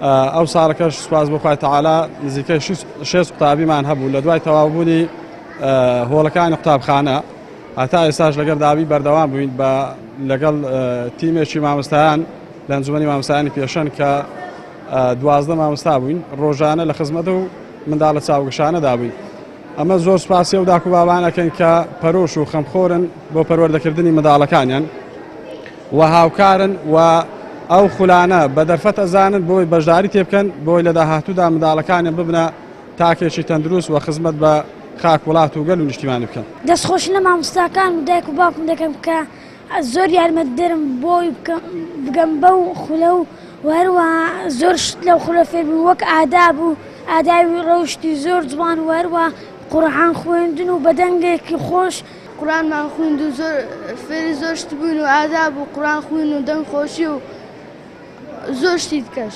ئەو ساڵەکەش سوپاس بۆ خوای تەعالا نزیکەی 6 قوتابیمان هەبوو لە دوای تەواوبوونی هۆڵەکانی قوتابخانە هەتا ئێستاش لەگەڵ دابی بەردەوام بووین بە لەگەڵ تیمێکی مامۆستایان لە ئەنجومەنی مامۆستایانی پێشەن کە 12 مامۆستا بووین ڕۆژانە لە خزمەت و منداڵە چاوگەشانەدا بووین. ئەمە زۆر سوپاسی و داکو بابانەکەن کە پەرۆش و خەمخۆرن بۆ پەروەردەکردنی منداڵەکانیان و هاوکارن و ئەو خولانە بە دەرفەت ئەزانن بۆی بەشداری تێبکەن بۆی لە داهاتوودا منداڵەکانیان ببنە تاکێکی تەندروست و خزمەت بە خاک وڵات و گەل و نیشتیمانی بکەن. دەستخۆش لە مامۆستاکان و دایک و باوکم دەکەم کە زۆر یارمەتیدەرم بۆی بگەم بەو خولە و هەروەها زۆر شت لەو خولە فێر بووین وەک ئاداب و ئاداوی ڕەوشتی زۆر جوان و هەروەها قورئان خوێندن و بە دەنگێکی خۆش قورئانمان خوێند و زۆر فێری زۆر شت بووین و ئاداب و قورئان خوێندن و دەنگ خۆشی و زۆر شتی دیکەش.